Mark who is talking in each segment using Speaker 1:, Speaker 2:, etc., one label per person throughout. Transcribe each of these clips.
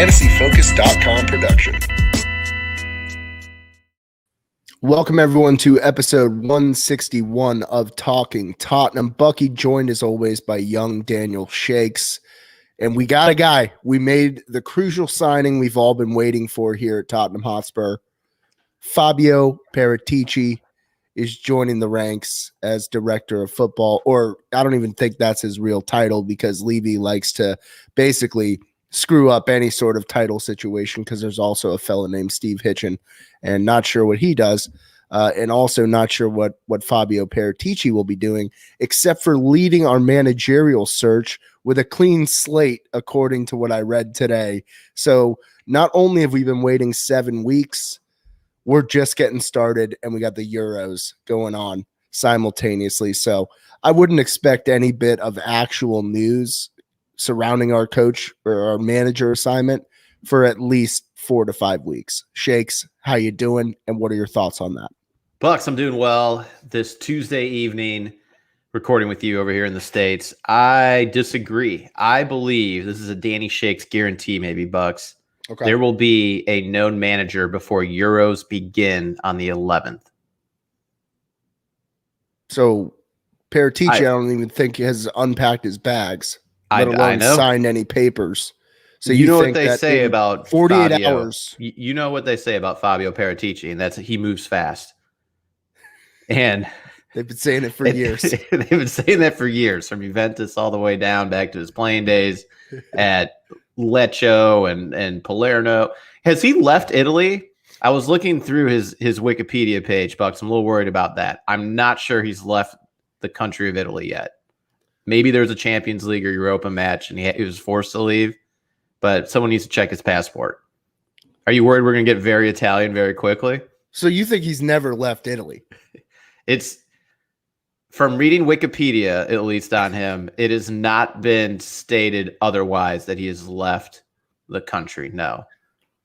Speaker 1: fantasyfocus.com production.
Speaker 2: Welcome, everyone, to episode 161 of Talking Tottenham. Bucky joined, as always, by young Daniel Shakes. And we got a guy. We made the crucial signing we've all been waiting for here at Tottenham Hotspur. Fabio Paratici is joining the ranks as director of football, or I don't even think that's his real title because Levy likes to basically screw up any sort of title situation because there's also a fellow named Steve Hitchen, and not sure what he does, and also not sure what Fabio Paratici will be doing, except for leading our managerial search with a clean slate, according to what I read today. So not only have we been waiting 7 weeks, we're just getting started, and we got the Euros going on simultaneously. So I wouldn't expect any bit of actual news surrounding our coach or our manager assignment for at least 4 to 5 weeks. Shakes, how you doing, and what are your thoughts on that?
Speaker 3: Bucks, I'm doing well. This Tuesday evening, recording with you over here in the States. I disagree. I believe this is a Danny Shakes guarantee, maybe, Bucks. Okay. There will be a known manager before Euros begin on the 11th.
Speaker 2: So Paratici, I don't even think has unpacked his bags, let alone signed any papers. So
Speaker 3: you know what they say about
Speaker 2: 48
Speaker 3: Fabio,
Speaker 2: hours.
Speaker 3: You know what they say about Fabio Paratici, and that's he moves fast. And
Speaker 2: they've been saying it for years.
Speaker 3: They've been saying that for years, from Juventus all the way down back to his playing days at Lecce and Palermo. Has he left Italy? I was looking through his Wikipedia page, Bucks. I'm a little worried about that. I'm not sure he's left the country of Italy yet. Maybe there's a Champions League or Europa match and he was forced to leave, but someone needs to check his passport. Are you worried we're going to get very Italian very quickly?
Speaker 2: So you think he's never left Italy?
Speaker 3: It's from reading Wikipedia, at least on him, it has not been stated otherwise that he has left the country. No.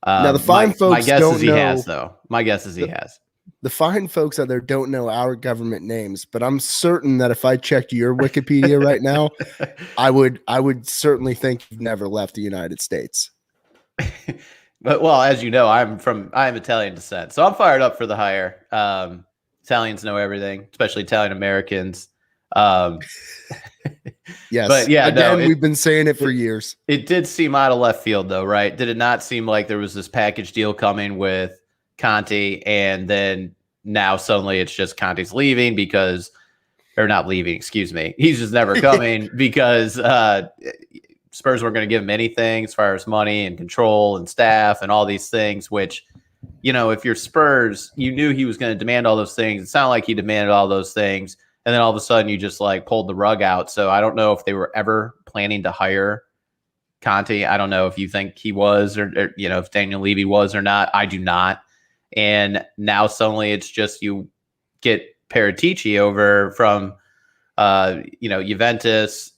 Speaker 2: Now the fine folks
Speaker 3: my guess
Speaker 2: don't
Speaker 3: is he
Speaker 2: know,
Speaker 3: has, though. My guess is he has.
Speaker 2: The fine folks out there don't know our government names, but I'm certain that if I checked your Wikipedia right now, I would certainly think you've never left the United States.
Speaker 3: But well, as you know, I'm Italian descent, so I'm fired up for the hire. Italians know everything, especially Italian Americans.
Speaker 2: Yes,
Speaker 3: but yeah,
Speaker 2: again, we've been saying it for years.
Speaker 3: It did seem out of left field, though, right? Did it not seem like there was this package deal coming with Conte, and then now suddenly it's just Conte's leaving because, or not leaving, excuse me, he's just never coming because Spurs weren't going to give him anything as far as money and control and staff and all these things, which, you know, if you're Spurs, you knew he was going to demand all those things. It sounded like he demanded all those things. And then all of a sudden you just like pulled the rug out. So I don't know if they were ever planning to hire Conte. I don't know if you think he was or you know, if Daniel Levy was or not. I do not. And now suddenly it's just you get Paratici over from, Juventus,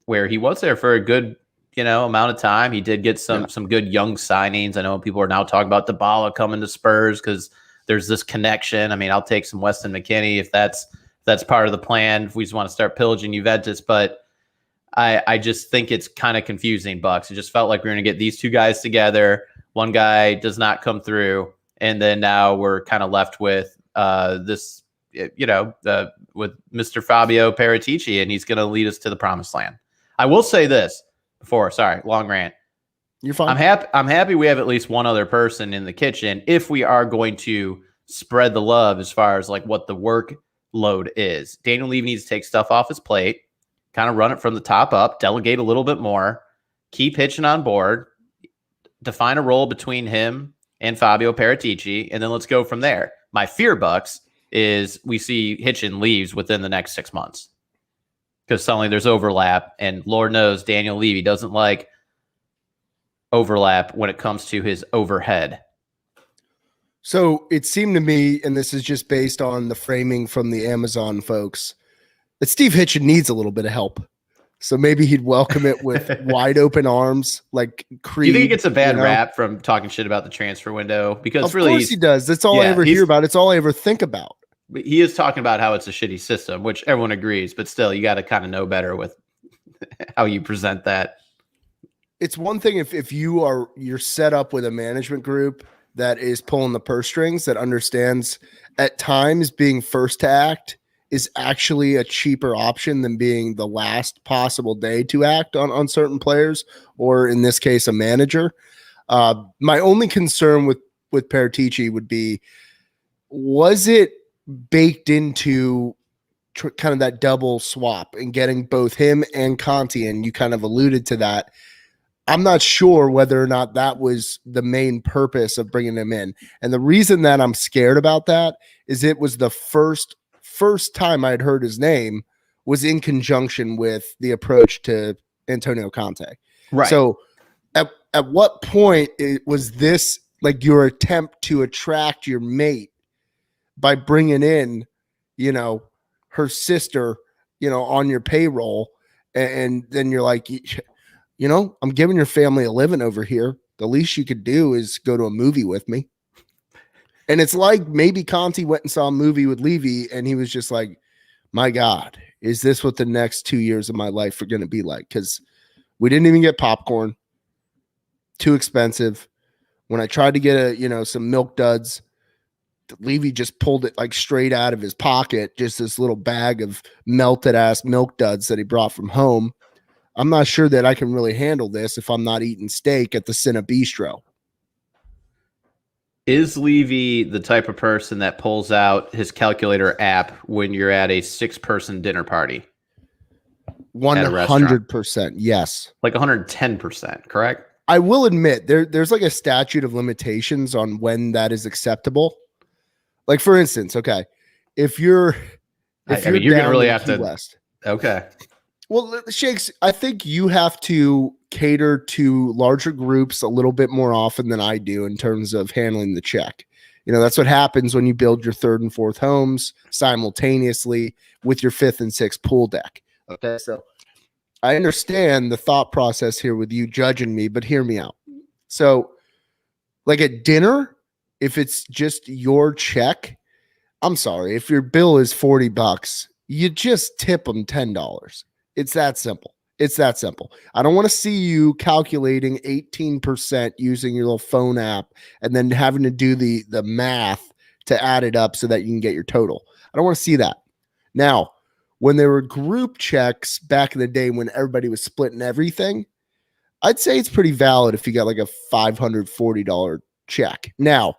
Speaker 3: where he was there for a good, amount of time. He did get some good young signings. I know people are now talking about Dybala coming to Spurs because there's this connection. I mean, I'll take some Weston McKennie if that's part of the plan, if we just want to start pillaging Juventus. But I just think it's kind of confusing, Bucks. It just felt like we were going to get these two guys together. One guy does not come through. And then now we're kind of left with with Mr. Fabio Paratici, and he's going to lead us to the promised land. I will say this before, sorry, long rant.
Speaker 2: You're fine.
Speaker 3: I'm happy we have at least one other person in the kitchen if we are going to spread the love as far as like what the workload is. Daniel Levy needs to take stuff off his plate, kind of run it from the top up, delegate a little bit more, keep Hitchen on board, define a role between him and Fabio Paratici, and then let's go from there. My fear, Bucks, is we see Hitchen leaves within the next 6 months because suddenly there's overlap, and Lord knows Daniel Levy doesn't like overlap when it comes to his overhead.
Speaker 2: So it seemed to me, and this is just based on the framing from the Amazon folks, that Steve Hitchen needs a little bit of help. So maybe he'd welcome it with wide open arms, like Creed.
Speaker 3: Do you think he gets a bad rap from talking shit about the transfer window? Because
Speaker 2: of course he does. That's all I ever hear about. It's all I ever think about.
Speaker 3: He is talking about how it's a shitty system, which everyone agrees. But still, you got to kind of know better with how you present that.
Speaker 2: it's one thing if you're set up with a management group that is pulling the purse strings, that understands at times being first to act is actually a cheaper option than being the last possible day to act on certain players, or in this case, a manager. My only concern with Paratici would be, was it baked into kind of that double swap and getting both him and Conti? And you kind of alluded to that. I'm not sure whether or not that was the main purpose of bringing him in. And the reason that I'm scared about that is it was the first time I'd heard his name was in conjunction with the approach to Antonio Conte.
Speaker 3: Right.
Speaker 2: So at what point was this like your attempt to attract your mate by bringing in, her sister, on your payroll? And then you're like, I'm giving your family a living over here. The least you could do is go to a movie with me. And it's like maybe Conti went and saw a movie with Levy and he was just like, my God, is this what the next 2 years of my life are going to be like? Because we didn't even get popcorn. Too expensive. When I tried to get some milk duds, Levy just pulled it like straight out of his pocket, just this little bag of melted ass milk duds that he brought from home. I'm not sure that I can really handle this if I'm not eating steak at the Cinna Bistro.
Speaker 3: Is Levy the type of person that pulls out his calculator app when you're at a 6-person dinner party?
Speaker 2: 100%. Yes.
Speaker 3: Like 110%, correct?
Speaker 2: I will admit there's like a statute of limitations on when that is acceptable. Like, for instance, okay, if you're
Speaker 3: you're going to really have to.
Speaker 2: West,
Speaker 3: okay.
Speaker 2: Well, Shakes, I think you have to cater to larger groups a little bit more often than I do in terms of handling the check. That's what happens when you build your third and fourth homes simultaneously with your fifth and sixth pool deck. Okay, so I understand the thought process here with you judging me, but hear me out. So, like at dinner, if it's just your check, I'm sorry, if your bill is $40, you just tip them $10. It's that simple. It's that simple. I don't want to see you calculating 18% using your little phone app and then having to do the math to add it up so that you can get your total. I don't want to see that. Now, when there were group checks back in the day when everybody was splitting everything, I'd say it's pretty valid if you got like a $540 check. Now,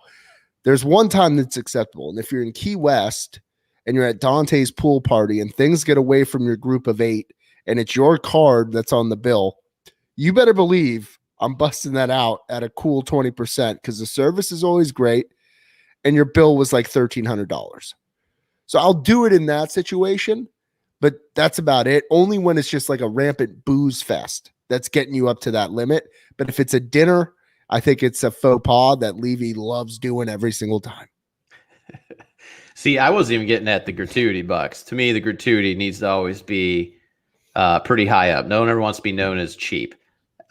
Speaker 2: there's one time that's acceptable. And if you're in Key West and you're at Dante's pool party and things get away from your group of 8 and it's your card that's on the bill, you better believe I'm busting that out at a cool 20% because the service is always great and your bill was like $1,300. So I'll do it in that situation, but that's about it. Only when it's just like a rampant booze fest that's getting you up to that limit. But if it's a dinner, I think it's a faux pas that Levy loves doing every single time.
Speaker 3: See, I wasn't even getting at the gratuity bucks. To me, the gratuity needs to always be pretty high up. No one ever wants to be known as cheap.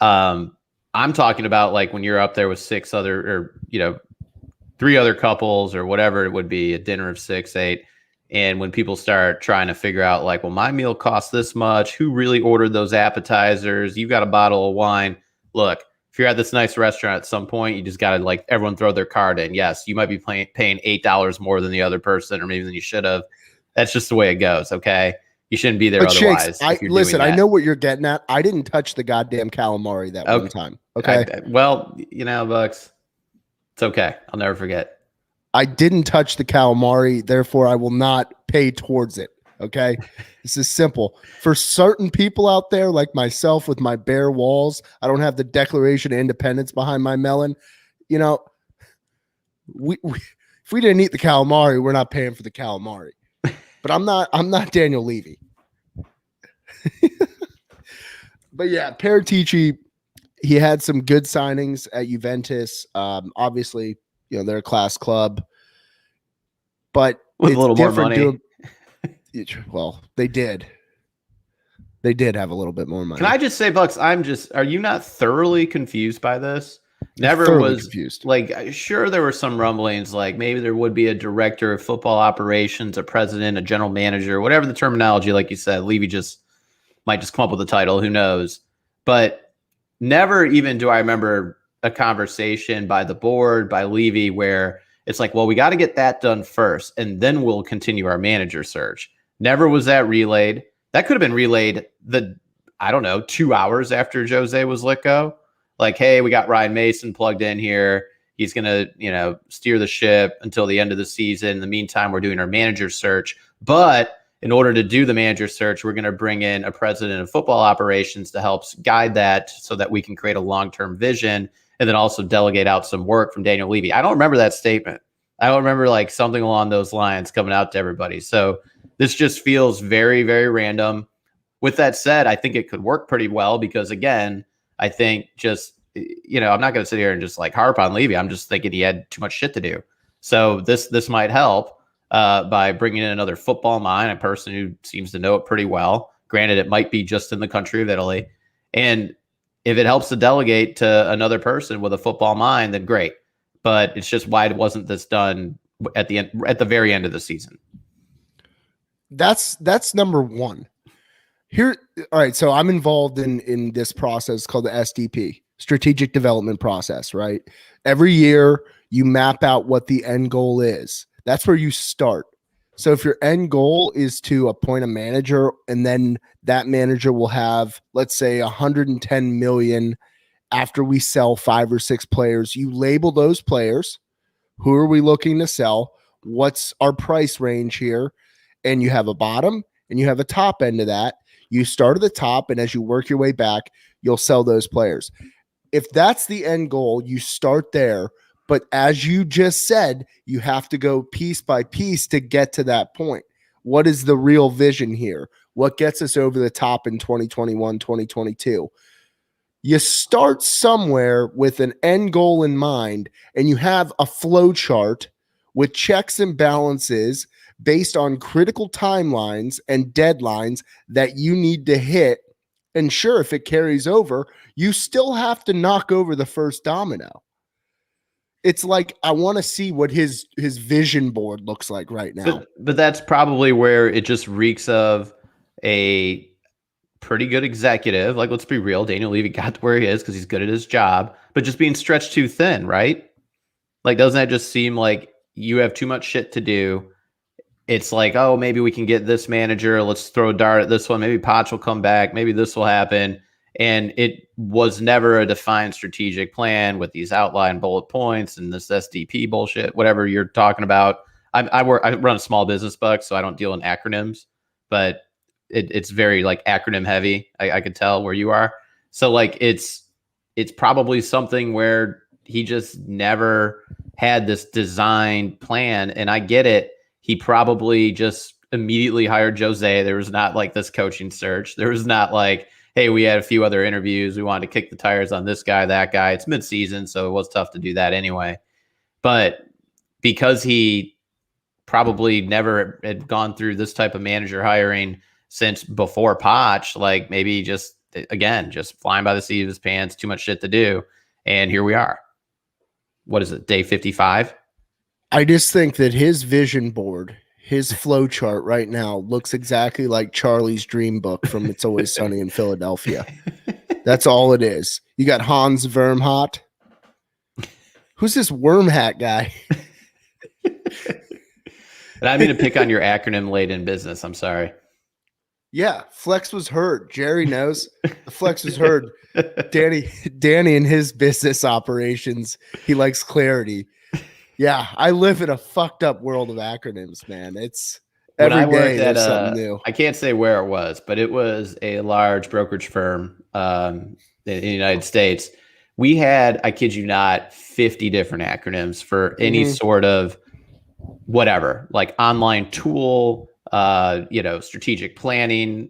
Speaker 3: I'm talking about like when you're up there with 3 other couples or whatever it would be, a dinner of 6, 8. And when people start trying to figure out like, well, my meal costs this much. Who really ordered those appetizers? You got a bottle of wine. Look, if you're at this nice restaurant at some point, you just got to like everyone throw their card in. Yes, you might be paying $8 more than the other person or maybe than you should have. That's just the way it goes. Okay. You shouldn't be there
Speaker 2: but
Speaker 3: otherwise.
Speaker 2: Shakes, listen, I know what you're getting at. I didn't touch the goddamn calamari that one time. Okay.
Speaker 3: Bucks, it's okay. I'll never forget.
Speaker 2: I didn't touch the calamari. Therefore, I will not pay towards it. Okay. This is simple. For certain people out there like myself with my bare walls, I don't have the Declaration of Independence behind my melon. If we didn't eat the calamari, we're not paying for the calamari. But I'm not Daniel Levy. But yeah, Paratici, he had some good signings at Juventus. Obviously, they're a class club. But
Speaker 3: with a little more money.
Speaker 2: Well, they did. They did have a little bit more money.
Speaker 3: Can I just say, Bucks, are you not thoroughly confused by this? Never was
Speaker 2: confused.
Speaker 3: Like, sure, there were some rumblings, like maybe there would be a director of football operations, a president, a general manager, whatever the terminology, like you said, Levy might just come up with a title. Who knows? But never even do I remember a conversation by the board, by Levy, where it's like, well, we got to get that done first, and then we'll continue our manager search. Never was that relayed. That could have been relayed I don't know, 2 hours after Jose was let go. Like, hey, we got Ryan Mason plugged in here. He's going to, steer the ship until the end of the season. In the meantime, we're doing our manager search. But in order to do the manager search, we're going to bring in a president of football operations to help guide that so that we can create a long-term vision and then also delegate out some work from Daniel Levy. I don't remember that statement. I don't remember like something along those lines coming out to everybody. So this just feels very, very random. With that said, I think it could work pretty well because, again, I think just, I'm not going to sit here and just like harp on Levy. I'm just thinking he had too much shit to do. So this might help by bringing in another football mind, a person who seems to know it pretty well. Granted, it might be just in the country of Italy. And if it helps to delegate to another person with a football mind, then great. But it's just why wasn't this done at the very end of the season?
Speaker 2: That's number one. Here, all right. So I'm involved in this process called the SDP, strategic development process, right? Every year you map out what the end goal is. That's where you start. So if your end goal is to appoint a manager and then that manager will have, let's say, 110 million after we sell 5 or 6 players, you label those players. Who are we looking to sell? What's our price range here? And you have a bottom and you have a top end of that. You start at the top, and as you work your way back, you'll sell those players. If that's the end goal, you start there. But as you just said, you have to go piece by piece to get to that point. What is the real vision here? What gets us over the top in 2021, 2022? You start somewhere with an end goal in mind, and you have a flow chart with checks and balances based on critical timelines and deadlines that you need to hit. And sure, if it carries over, you still have to knock over the first domino. It's like, I want to see what his vision board looks like right now.
Speaker 3: But that's probably where it just reeks of a pretty good executive. Like, let's be real. Daniel Levy got to where he is because he's good at his job, but just being stretched too thin, right? Like, doesn't that just seem like you have too much shit to do? It's like, oh, maybe we can get this manager. Let's throw a dart at this one. Maybe Potts will come back. Maybe this will happen. And it was never a defined strategic plan with these outline bullet points and this SDP bullshit, whatever you're talking about. I run a small business, Buck, so I don't deal in acronyms, but it's very like acronym heavy. I could tell where you are. So like it's probably something where he just never had this design plan. And I get it. He probably just immediately hired Jose. There was not like this coaching search. There was not like, hey, we had a few other interviews. We wanted to kick the tires on this guy, that guy. It's mid-season, so it was tough to do that anyway. But because he probably never had gone through this type of manager hiring since before Potch, like maybe just flying by the seat of his pants, too much shit to do. And here we are. What is it, day 55?
Speaker 2: I just think that his vision board, his flow chart right now looks exactly like Charlie's dream book from It's Always Sunny in Philadelphia. That's all it is. You got Hans Vermhat. Who's this worm hat guy?
Speaker 3: And I mean to pick on your acronym-laden business. I'm sorry.
Speaker 2: Yeah, Flex was heard. Jerry knows. The Flex was heard. Danny in his business operations, he likes clarity. Yeah, I live in a fucked up world of acronyms, man. It's every day there's something new.
Speaker 3: I can't say where it was, but it was a large brokerage firm in the United States. We had, I kid you not, 50 different acronyms for any sort of whatever, like online tool, strategic planning,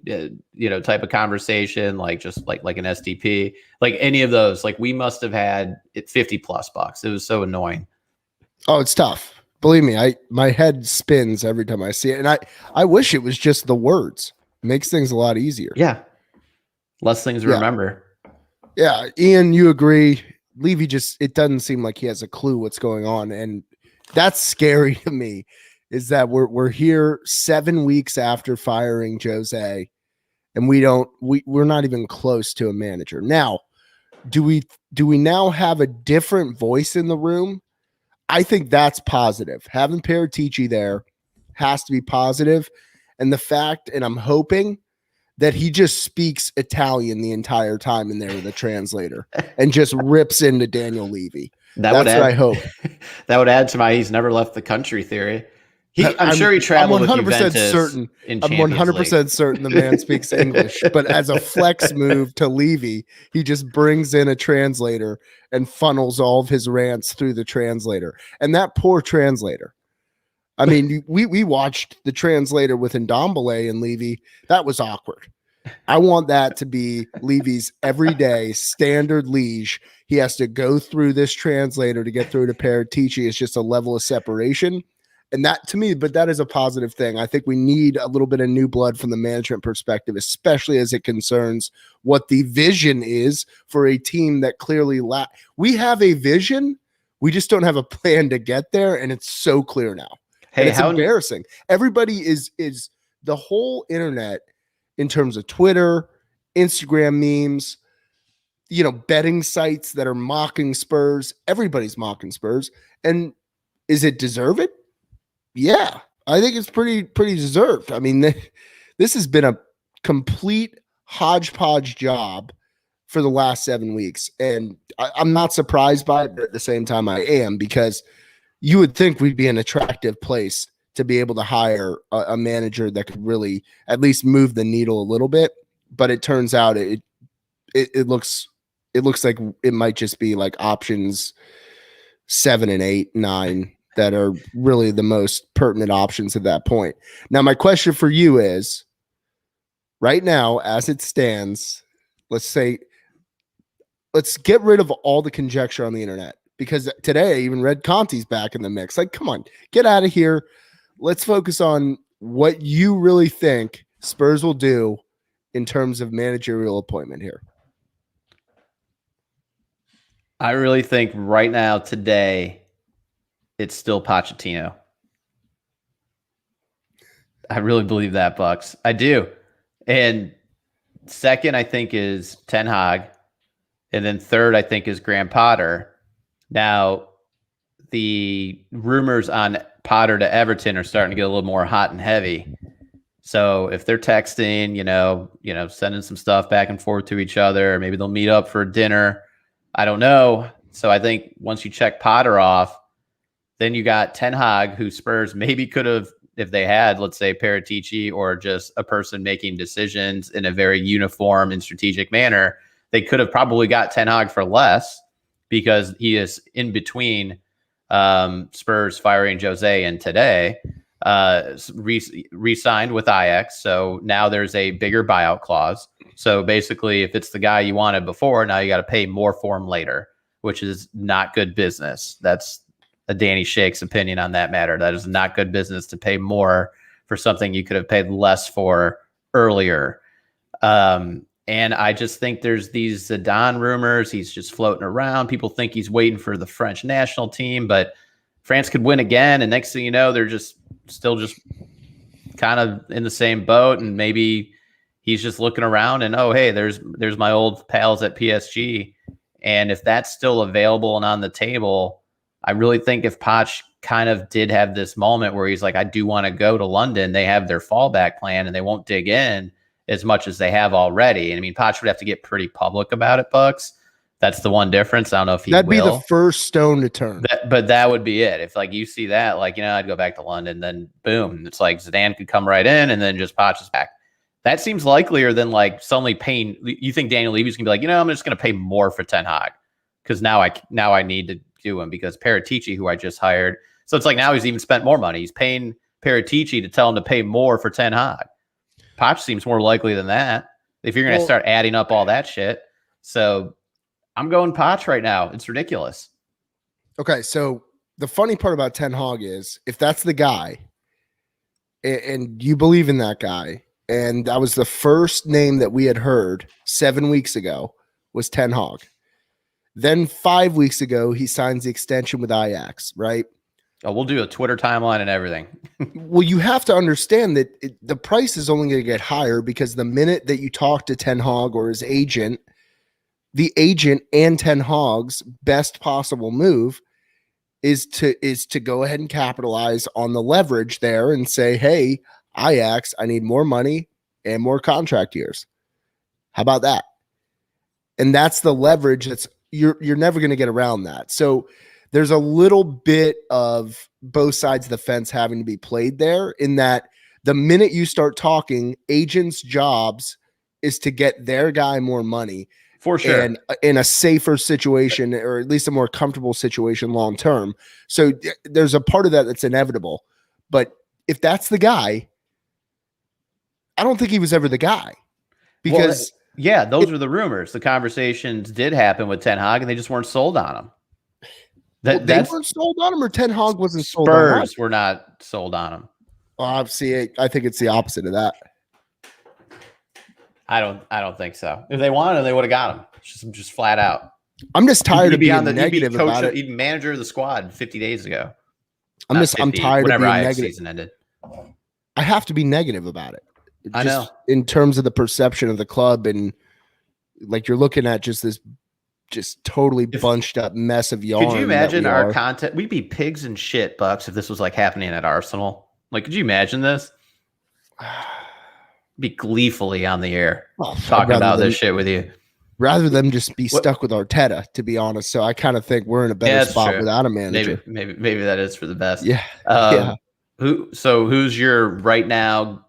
Speaker 3: type of conversation, like just like an SDP, like any of those. Like we must have had it 50 plus bucks. It was so annoying.
Speaker 2: Oh, it's tough. Believe me, my head spins every time I see it. And I wish it was just the words. It makes things a lot easier.
Speaker 3: Yeah. Less things to remember.
Speaker 2: Yeah. Ian, you agree. Levy it doesn't seem like he has a clue what's going on. And that's scary to me, is that we're here 7 weeks after firing Jose, and we're not even close to a manager. Now, Do we now have a different voice in the room? I think that's positive. Having Paratici there has to be positive. And the fact, and I'm hoping that he just speaks Italian the entire time in there with a translator and just rips into Daniel Levy. That's what I hope.
Speaker 3: That would add to my he's never left the country theory. I'm sure he traveled with Juventus
Speaker 2: certain.
Speaker 3: in
Speaker 2: I'm
Speaker 3: Champions
Speaker 2: 100%
Speaker 3: League.
Speaker 2: certain the man speaks English, but as a flex move to Levy, he just brings in a translator and funnels all of his rants through the translator. And that poor translator. I mean, we watched the translator with Ndombele and Levy. That was awkward. I want that to be Levy's everyday standard liege. He has to go through this translator to get through to Paratici. It's just a level of separation. And that to me, but that is a positive thing. I think we need a little bit of new blood from the management perspective, especially as it concerns what the vision is for a team that clearly we have a vision. We just don't have a plan to get there. And it's so clear now. Hey, and it's embarrassing. Everybody is the whole internet in terms of Twitter, Instagram memes, betting sites that are mocking Spurs. Everybody's mocking Spurs. And is it deserved? Yeah, I think it's pretty deserved. I mean, this has been a complete hodgepodge job for the last 7 weeks. And I'm not surprised by it, but at the same time I am, because you would think we'd be an attractive place to be able to hire a manager that could really at least move the needle a little bit. But it turns out it looks like it might just be like options 7 and 8, 9 that are really the most pertinent options at that point. Now, my question for you is, right now, as it stands, let's get rid of all the conjecture on the internet, because today I even read Conte's back in the mix. Like, come on, get out of here. Let's focus on what you really think Spurs will do in terms of managerial appointment here.
Speaker 3: I really think right now, today, it's still Pochettino. I really believe that, Bucks. I do. And second, I think, is Ten Hag. And then third, I think, is Graham Potter. Now, the rumors on Potter to Everton are starting to get a little more hot and heavy. So if they're texting, sending some stuff back and forth to each other, or maybe they'll meet up for dinner, I don't know. So I think once you check Potter off, then you got Ten Hag, who Spurs maybe could have, if they had, let's say, Paratici or just a person making decisions in a very uniform and strategic manner, they could have probably got Ten Hag for less, because he is in between Spurs firing Jose and today re-signed with Ajax. So now there's a bigger buyout clause. So basically, if it's the guy you wanted before, now you got to pay more for him later, which is not good business. That's a Danny Shake's opinion on that matter. That is not good business to pay more for something you could have paid less for earlier. And I just think there's these Zidane rumors. He's just floating around. People think he's waiting for the French national team, but France could win again. And next thing you know, they're just kind of in the same boat. And maybe he's just looking around and, oh, hey, there's my old pals at PSG. And if that's still available and on the table, I really think if Poch kind of did have this moment where he's like, I do want to go to London, they have their fallback plan and they won't dig in as much as they have already. And I mean, Poch would have to get pretty public about it, Bucks. That's the one difference. I don't know if he
Speaker 2: That'd be the first stone to turn.
Speaker 3: But that would be it. If like you see that, like, I'd go back to London, then boom, it's like Zidane could come right in and then just Poch is back. That seems likelier than like suddenly paying. You think Daniel Levy's gonna be like, I'm just gonna pay more for Ten Hag because now I need to do him because Paratici, who I just hired. So it's like now he's even spent more money. He's paying Paratici to tell him to pay more for Ten Hag. Poch seems more likely than that if you're going to start adding up all that shit. So I'm going Poch right now. It's ridiculous.
Speaker 2: Okay, so the funny part about Ten Hag is if that's the guy and you believe in that guy, and that was the first name that we had heard 7 weeks ago was Ten Hag. Then 5 weeks ago, he signs the extension with Ajax, right?
Speaker 3: Oh, we'll do a Twitter timeline and everything.
Speaker 2: Well, you have to understand that the price is only going to get higher because the minute that you talk to Ten Hag or his agent, the agent and Ten Hag's best possible move is to go ahead and capitalize on the leverage there and say, hey, Ajax, I need more money and more contract years. How about that? And that's the leverage that's you're never going to get around that. So there's a little bit of both sides of the fence having to be played there, in that the minute you start talking, agents' jobs is to get their guy more money.
Speaker 3: For sure.
Speaker 2: And in a safer situation, or at least a more comfortable situation long term. So there's a part of that that's inevitable. But if that's the guy, I don't think he was ever the guy. Because
Speaker 3: yeah, those were the rumors. The conversations did happen with Ten Hag, and they just weren't sold on him.
Speaker 2: They weren't sold on him, or Ten Hag wasn't sold on him?
Speaker 3: Spurs were not sold on him.
Speaker 2: Well, I think it's the opposite of that.
Speaker 3: I don't think so. If they wanted him, they would have got him. Just flat out.
Speaker 2: I'm just tired of being negative about it.
Speaker 3: He'd be manager of the squad 50 days ago.
Speaker 2: I'm tired of being negative.
Speaker 3: Season ended.
Speaker 2: I have to be negative about it.
Speaker 3: I know.
Speaker 2: In terms of the perception of the club, and like you're looking at just this totally bunched up mess of yarn.
Speaker 3: Could you imagine our content? We'd be pigs and shit, Bucks, if this was like happening at Arsenal. Like, could you imagine this? Be gleefully on the air talking about this shit with you.
Speaker 2: Rather than just be stuck with Arteta, to be honest. So I kind of think we're in a better spot without a manager.
Speaker 3: Maybe that is for the best.
Speaker 2: Yeah.
Speaker 3: Yeah. Who's your right now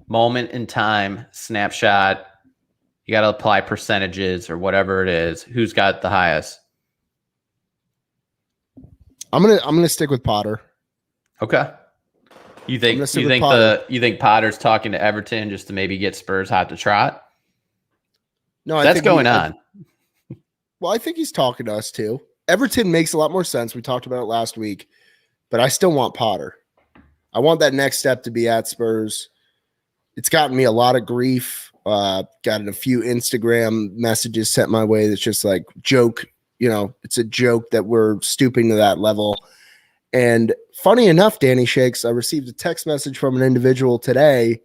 Speaker 3: moment in time snapshot? You got to apply percentages or whatever it is. Who's got the highest?
Speaker 2: I'm gonna stick with Potter.
Speaker 3: Okay. You think Potter's talking to Everton just to maybe get Spurs hot to trot?
Speaker 2: No,
Speaker 3: that's going on.
Speaker 2: Well, I think he's talking to us too. Everton makes a lot more sense. We talked about it last week, but I still want Potter. I want that next step to be at Spurs. It's gotten me a lot of grief. Gotten a few Instagram messages sent my way that's just like joke. It's a joke that we're stooping to that level. And funny enough, Danny Shakes, I received a text message from an individual today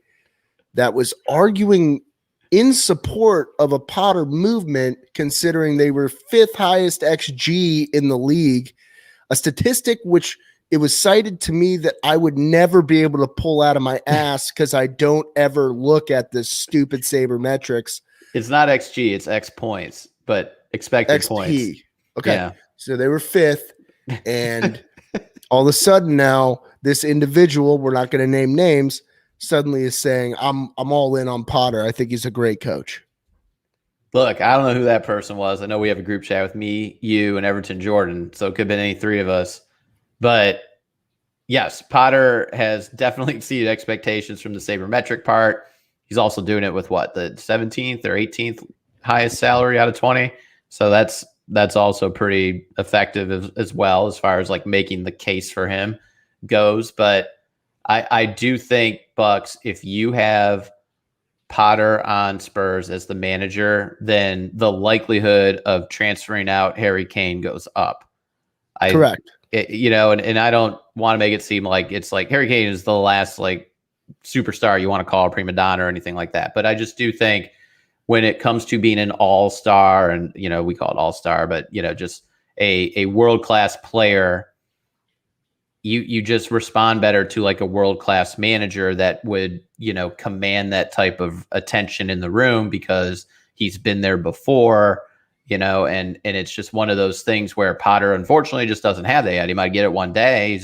Speaker 2: that was arguing in support of a Potter movement, considering they were 5th highest XG in the league, a statistic which it was cited to me that I would never be able to pull out of my ass because I don't ever look at this stupid Saber metrics.
Speaker 3: It's not XG, it's X points, but expected
Speaker 2: XP.
Speaker 3: points.
Speaker 2: Okay. Yeah. So they were 5th, and all of a sudden now this individual, we're not going to name names, suddenly is saying, I'm all in on Potter. I think he's a great coach.
Speaker 3: Look, I don't know who that person was. I know we have a group chat with me, you, and Everton Jordan, so it could have been any three of us. But yes, Potter has definitely exceeded expectations from the sabermetric part. He's also doing it with the 17th or 18th highest salary out of 20. So that's also pretty effective as well, as far as like making the case for him goes. But I do think, Bucks, if you have Potter on Spurs as the manager, then the likelihood of transferring out Harry Kane goes up.
Speaker 2: Correct.
Speaker 3: And I don't want to make it seem like it's like Harry Kane is the last like superstar you want to call a prima donna or anything like that. But I just do think when it comes to being an all-star, and we call it all-star, but just a world-class player, you just respond better to like a world-class manager that would command that type of attention in the room because he's been there before. And it's just one of those things where Potter, unfortunately, just doesn't have that yet. He might get it one day.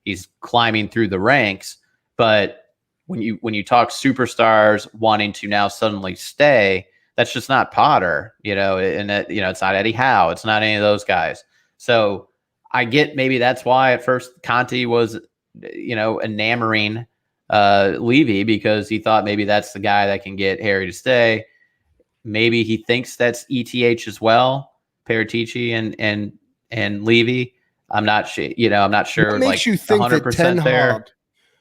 Speaker 3: He's climbing through the ranks. But when you talk superstars wanting to now suddenly stay, that's just not Potter, and that, it's not Eddie Howe. It's not any of those guys. So I get maybe that's why at first Conte was, enamoring Levy, because he thought maybe that's the guy that can get Harry to stay. Maybe he thinks that's ETH as well, Paratici and Levy. I'm not sure. I'm not sure.
Speaker 2: What makes you think 100% that Ten
Speaker 3: Hag?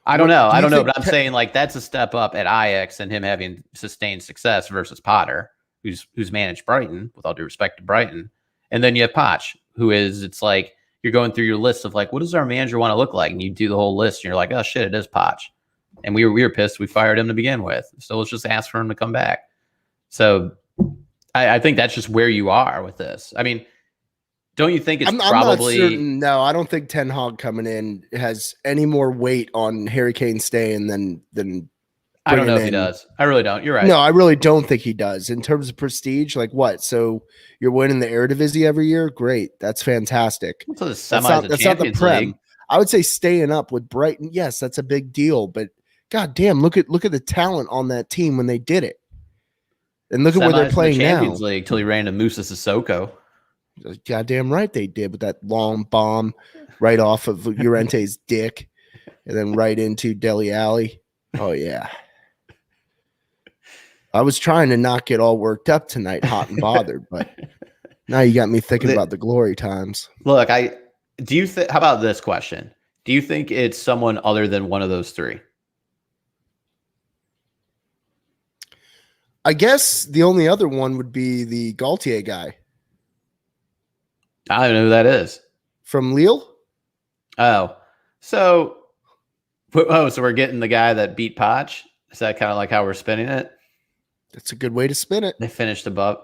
Speaker 3: I don't know. But I'm saying like that's a step up at Ajax and him having sustained success versus Potter, who's managed Brighton, with all due respect to Brighton, and then you have Poch, it's like you're going through your list of like, what does our manager want to look like, and you do the whole list, and you're like, oh shit, it is Poch, and we were pissed we fired him to begin with, so let's just ask for him to come back. So I think that's just where you are with this. I mean, don't you think it's
Speaker 2: I'm
Speaker 3: probably
Speaker 2: not certain. No, I don't think Ten Hag coming in has any more weight on Harry Kane staying than
Speaker 3: I don't
Speaker 2: bringing
Speaker 3: know if he
Speaker 2: in.
Speaker 3: does. I really don't. You're right.
Speaker 2: No, I really don't think he does. In terms of prestige, like what? So you're winning the Eredivisie every year? Great. That's fantastic.
Speaker 3: So the
Speaker 2: That's
Speaker 3: semis
Speaker 2: not
Speaker 3: of
Speaker 2: that's not the
Speaker 3: Champions
Speaker 2: Prem.
Speaker 3: League.
Speaker 2: I would say staying up with Brighton, yes, that's a big deal, but god damn, look at the talent on that team when they did it. And look at where they're
Speaker 3: Semis of the
Speaker 2: playing
Speaker 3: Champions
Speaker 2: now.
Speaker 3: League till he ran to Musa Sissoko.
Speaker 2: Goddamn right they did with that long bomb right off of Llorente's dick and then right into Dele Alli. Oh yeah. I was trying to not get all worked up tonight, hot and bothered, but now you got me thinking about the glory times.
Speaker 3: Look, do you think? How about this question? Do you think it's someone other than one of those three?
Speaker 2: I guess the only other one would be the Gaultier guy
Speaker 3: I don't know who that is.
Speaker 2: from Lille.
Speaker 3: So we're getting the guy that beat Poch. Is that kind of like how we're spinning it?
Speaker 2: That's a good way to spin it.
Speaker 3: They finished above.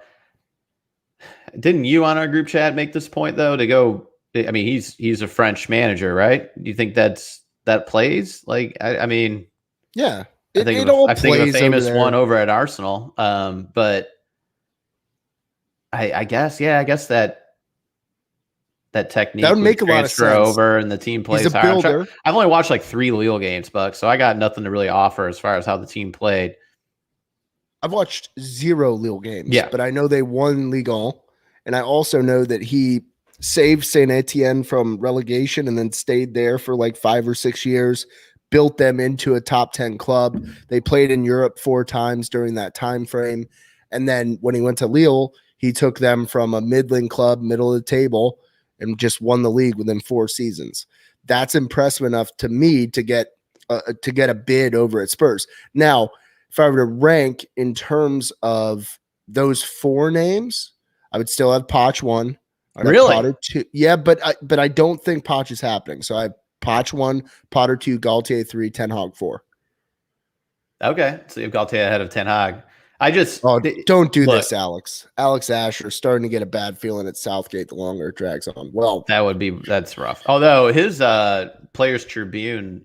Speaker 3: Didn't you on our group chat make this point though? To go, I mean, he's a French manager, right? Do you think that plays? Like, I mean,
Speaker 2: yeah,
Speaker 3: I think of a famous one over at Arsenal. But I guess that technique
Speaker 2: that would make a lot of
Speaker 3: transfer
Speaker 2: sense.
Speaker 3: over and the team plays
Speaker 2: He's a
Speaker 3: hard.
Speaker 2: builder.
Speaker 3: I've only watched like 3 Lille games, Buck, so I got nothing to really offer as far as how the team played.
Speaker 2: I've watched 0 Lille games,
Speaker 3: Yeah.
Speaker 2: but I know they won Ligue 1, and I also know that he saved Saint Etienne from relegation and then stayed there for like 5 or 6 years, built them into a top 10 club. They played in Europe 4 times during that time frame, and then when he went to Lille, he took them from a middling club, middle of the table, and just won the league within 4 seasons. That's impressive enough to me to get a bid over at Spurs. Now, if I were to rank in terms of those 4 names, I would still have Poch 1.
Speaker 3: Really?
Speaker 2: Potter 2. Yeah, but I don't think Poch is happening. So I have Poch 1, Potter 2, Gaultier 3, Ten Hag 4.
Speaker 3: Okay, so you've Gaultier ahead of Ten Hag.
Speaker 2: Don't do this, Alex. Alex Asher starting to get a bad feeling at Southgate the longer it drags on. Well,
Speaker 3: that's rough. Although his Players Tribune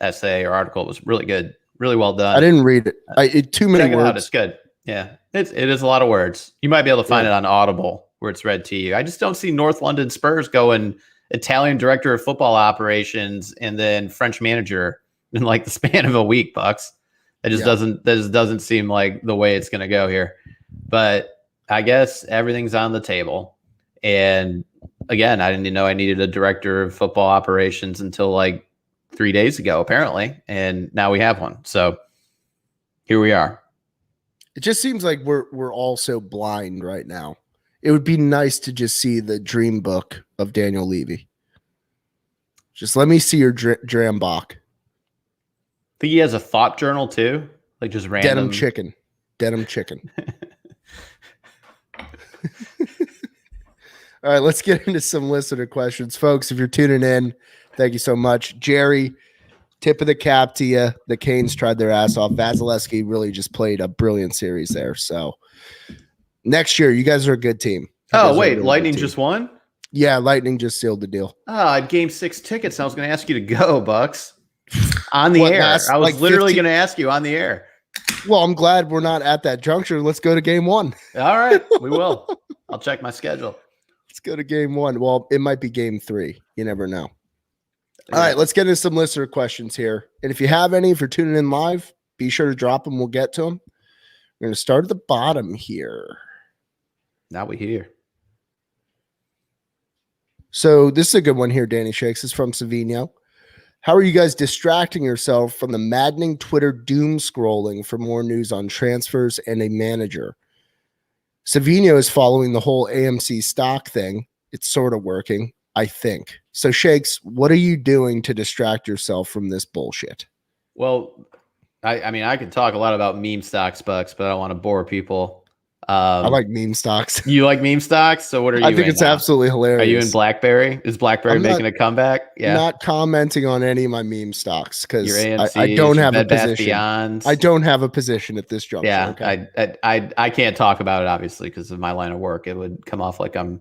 Speaker 3: essay or article was really good, really well done.
Speaker 2: I didn't read it. Too many words.
Speaker 3: It's good. Yeah, it is a lot of words. You might be able to find it on Audible where it's read to you. I just don't see North London Spurs going Italian director of football operations and then French manager in like the span of a week, Bucks. It just doesn't seem like the way it's going to go here. But I guess everything's on the table. And again, I didn't know I needed a director of football operations until like 3 days ago, apparently. And now we have one. So here we are.
Speaker 2: It just seems like we're all so blind right now. It would be nice to just see the dream book of Daniel Levy. Just let me see your Drambach.
Speaker 3: Think he has a thought journal too, like just random
Speaker 2: denim chicken. All right, let's get into some listener questions, folks. If you're tuning in, thank you so much, Jerry. Tip of the cap to you. The Canes tried their ass off. Vasilevsky really just played a brilliant series there. So next year, you guys are a good team.
Speaker 3: Lightning just won?
Speaker 2: Yeah, Lightning just sealed the deal.
Speaker 3: I had game 6 tickets. I was going to ask you to go, Bucks. On the air. I was literally going to ask you on the air.
Speaker 2: Well, I'm glad we're not at that juncture. Let's go to game 1.
Speaker 3: All right, we will. I'll check my schedule.
Speaker 2: Let's go to game 1. Well, it might be game 3. You never know. All right, let's get into some listener questions here. And if you have any, if you're tuning in live, be sure to drop them. We'll get to them. We're going to start at the bottom here.
Speaker 3: Now we hear.
Speaker 2: So this is a good one here, Danny Shakes. It's from Savino. How are you guys distracting yourself from the maddening Twitter doom scrolling for more news on transfers and a manager? Savino is following the whole AMC stock thing. It's sort of working, I think. So, Shakes, what are you doing to distract yourself from this bullshit?
Speaker 3: Well, I mean, I could talk a lot about meme stocks, Bucks, but I don't want to bore people.
Speaker 2: I like meme stocks.
Speaker 3: You like meme stocks? So what are you
Speaker 2: I think
Speaker 3: in
Speaker 2: it's
Speaker 3: now?
Speaker 2: absolutely hilarious.
Speaker 3: Are you in BlackBerry? Is BlackBerry
Speaker 2: I'm
Speaker 3: making a comeback? Yeah.
Speaker 2: not commenting on any of my meme stocks
Speaker 3: Your
Speaker 2: because I
Speaker 3: AMCs,
Speaker 2: don't
Speaker 3: your
Speaker 2: have a
Speaker 3: Bed Bath
Speaker 2: position. I
Speaker 3: Beyonds.
Speaker 2: don't have a position at this juncture.
Speaker 3: Yeah,
Speaker 2: Okay.
Speaker 3: I can't talk about it obviously because of my line of work. It would come off like I'm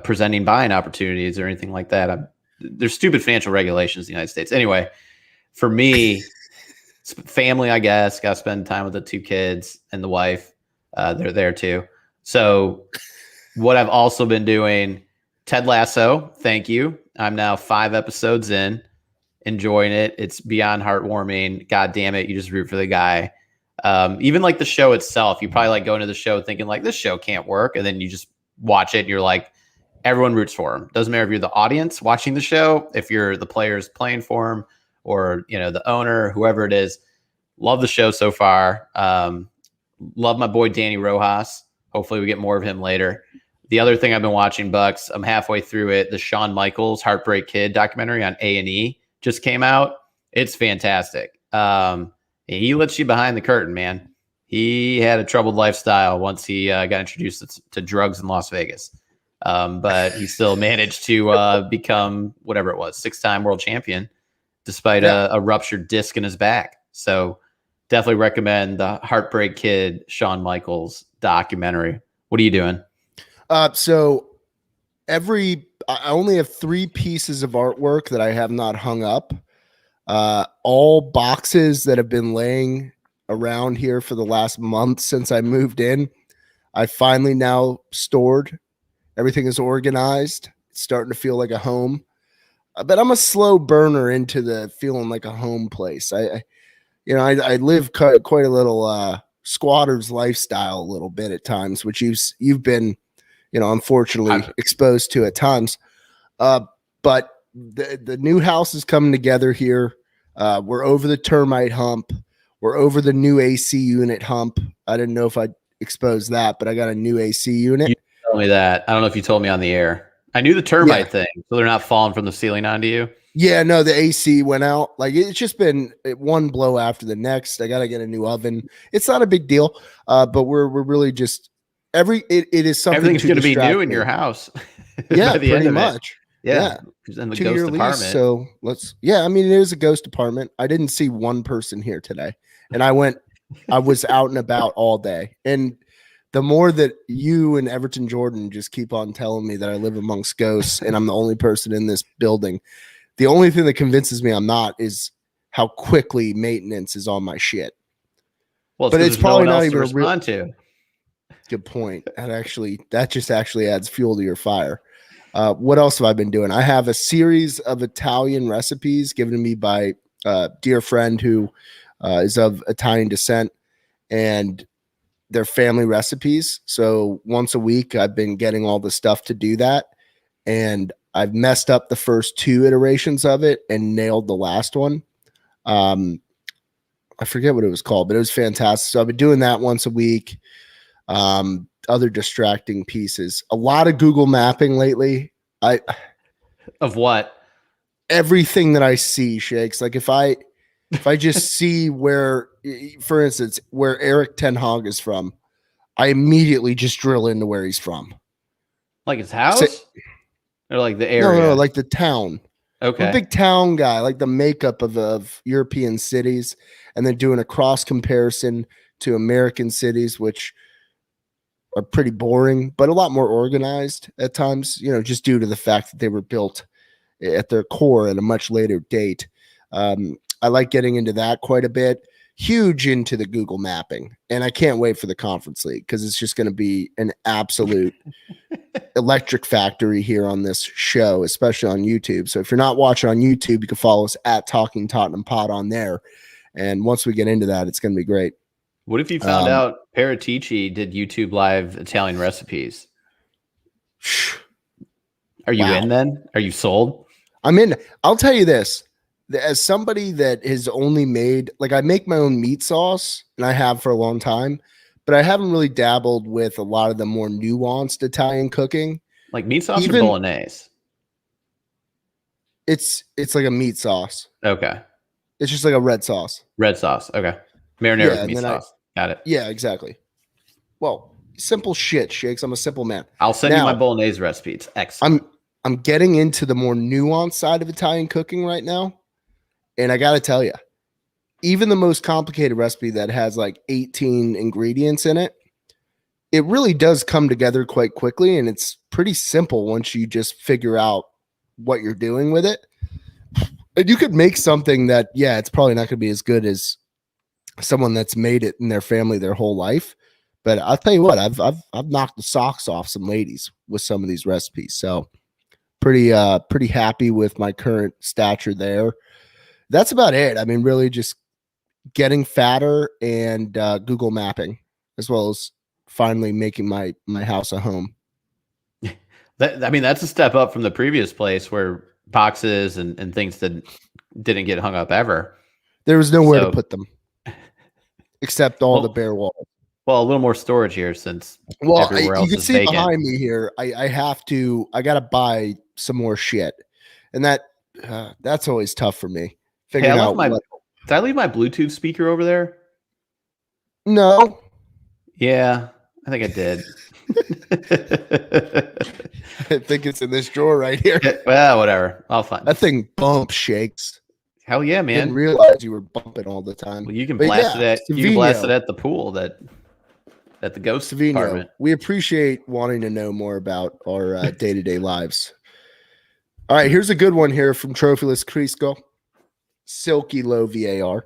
Speaker 3: presenting buying opportunities or anything like that. There's stupid financial regulations in the United States. Anyway, for me, family, I guess, got to spend time with the two kids and the wife. They're there too. So what I've also been doing, Ted Lasso, thank you. I'm now 5 episodes in, enjoying it. It's beyond heartwarming. God damn it, you just root for the guy. Even like the show itself, you probably like go into the show thinking like this show can't work, and then you just watch it and you're like, everyone roots for him. Doesn't matter if you're the audience watching the show, if you're the players playing for him, or the owner, whoever it is. Love the show so far. Love my boy Danny Rojas. Hopefully we get more of him later. The other thing I've been watching, Bucks, I'm halfway through it. The Shawn Michaels Heartbreak Kid documentary on A&E just came out. It's fantastic. He lets you behind the curtain, man. He had a troubled lifestyle once he got introduced to drugs in Las Vegas. But he still managed to become whatever it was, 6-time world champion, despite a ruptured disc in his back. So definitely recommend the Heartbreak Kid Shawn Michaels documentary. What are you doing?
Speaker 2: So I only have 3 pieces of artwork that I have not hung up. All boxes that have been laying around here for the last month since I moved in. I finally now stored. Everything is organized. It's starting to feel like a home. But I'm a slow burner into the feeling like a home place. I live quite a little squatter's lifestyle a little bit at times, which you've been, unfortunately exposed to at times. But the new house is coming together here. We're over the termite hump. We're over the new AC unit hump. I didn't know if I'd expose that, but I got a new AC unit.
Speaker 3: You told me that. I don't know if you told me on the air. I knew the termite thing, so they're not falling from the ceiling onto you.
Speaker 2: Yeah, no, the AC went out. Like it's just been one blow after the next. I got to get a new oven. It's not a big deal, but we're really just it is something.
Speaker 3: Everything's going to be new in your house.
Speaker 2: Yeah, pretty much.
Speaker 3: Yeah. And the
Speaker 2: 2-year
Speaker 3: ghost apartment.
Speaker 2: lease. So I mean, it is a ghost apartment. I didn't see one person here today, and I was out and about all day. And the more that you and Everton Jordan just keep on telling me that I live amongst ghosts and I'm the only person in this building, the only thing that convinces me I'm not is how quickly maintenance is on my shit.
Speaker 3: Well,
Speaker 2: but it's probably not even
Speaker 3: to respond to.
Speaker 2: Good point. That just actually adds fuel to your fire. What else have I been doing? I have a series of Italian recipes given to me by a dear friend who is of Italian descent, and they're family recipes. So once a week, I've been getting all the stuff to do that. And I've messed up the first 2 iterations of it and nailed the last one. I forget what it was called, but it was fantastic. So I've been doing that once a week. Other distracting pieces. A lot of Google mapping lately.
Speaker 3: Of what?
Speaker 2: Everything that I see, Shakes. Like if I just see where, for instance, where Eric Ten Hag is from, I immediately just drill into where he's from.
Speaker 3: Like his house? Or like the area?
Speaker 2: No, like the town.
Speaker 3: Okay.
Speaker 2: I'm a big town guy, like the makeup of European cities, and then doing a cross comparison to American cities, which are pretty boring, but a lot more organized at times, just due to the fact that they were built at their core at a much later date. I like getting into that quite a bit. Huge into the Google mapping, and I can't wait for the Conference League because it's just going to be an absolute electric factory here on this show, especially on YouTube. So if you're not watching on YouTube, you can follow us at Talking Tottenham Pod on there. And once we get into that, it's going to be great.
Speaker 3: What if you found out Paratici did YouTube live Italian recipes? Are you in then? Are you sold?
Speaker 2: I'm in. I'll tell you this. As somebody that has only made, like I make my own meat sauce and I have for a long time, but I haven't really dabbled with a lot of the more nuanced Italian cooking.
Speaker 3: Like meat sauce or bolognese?
Speaker 2: It's like a meat sauce.
Speaker 3: Okay.
Speaker 2: It's just like a red sauce.
Speaker 3: Red sauce. Okay. Marinara with meat sauce. Got it.
Speaker 2: Yeah, exactly. Well, simple shit, Shakes. I'm a simple man.
Speaker 3: I'll send you my bolognese recipe. It's excellent.
Speaker 2: I'm getting into the more nuanced side of Italian cooking right now, and I got to tell you, even the most complicated recipe that has like 18 ingredients in it, it really does come together quite quickly, and it's pretty simple once you just figure out what you're doing with it. And you could make something that, yeah, it's probably not going to be as good as someone that's made it in their family their whole life. But I'll tell you what, I've knocked the socks off some ladies with some of these recipes. So pretty happy with my current stature there. That's about it. I mean, really just getting fatter and Google mapping, as well as finally making my house a home.
Speaker 3: That's a step up from the previous place where boxes and things that didn't get hung up ever.
Speaker 2: There was nowhere to put them except all the bare walls.
Speaker 3: Well, a little more storage here since everywhere else
Speaker 2: you can
Speaker 3: is
Speaker 2: see
Speaker 3: vacant.
Speaker 2: Behind me here. I got to buy some more shit, and that's always tough for me. Figuring out
Speaker 3: did I leave my Bluetooth speaker over there?
Speaker 2: No.
Speaker 3: Yeah, I think I did.
Speaker 2: I think it's in this drawer right here.
Speaker 3: Well, whatever. I'll find
Speaker 2: that thing bump Shakes.
Speaker 3: Hell yeah, man!
Speaker 2: Didn't realize you were bumping all the time.
Speaker 3: Well, you can blast it at you can blast it at the pool at the ghost department.
Speaker 2: We appreciate wanting to know more about our day-to-day lives. All right, here's a good one here from Trophyless Crisco. Silky low VAR.